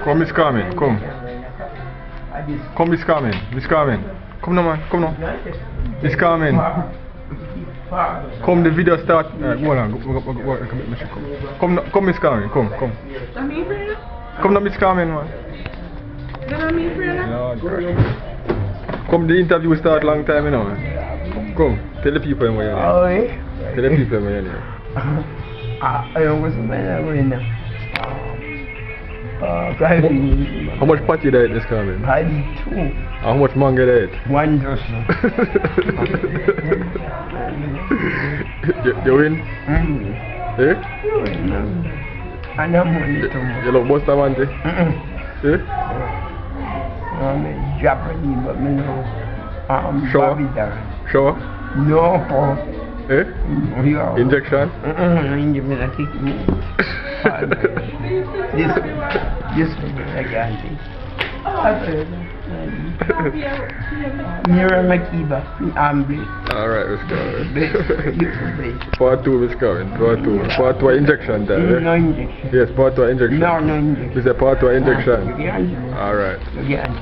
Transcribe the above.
Come, Miss Carmen, come. Come, Miss Carmen. Miss Carmen. Come now, man. Come now. Miss Carmen. Come, the video start. Go on. Come, Miss Carmen. Come. Come now, Miss Carmen, man. Come, the interview start long time, you know, man. Come, tell the people what you need. Oh, eh? Tell the people what you need. I don't know now. How much patty you eat, Miss Carmen? I did 2. How much mango you eat? 1 dozen. You win? Eh? You win, and I'm money too much. You look Buster Manti? Eh? I'm a Japanese, but me no. Shower? Bobby dance. Shower? No. Eh? Yeah. Injection? This one, I can't see. Mira Makiba, alright, Miss Carmen. Part 2, Miss Carmen. Part 2. Part 2 injection time. No injection. Yes, part 2 injection. No injection. Is a part 2 injection? You can't. Alright. You can't.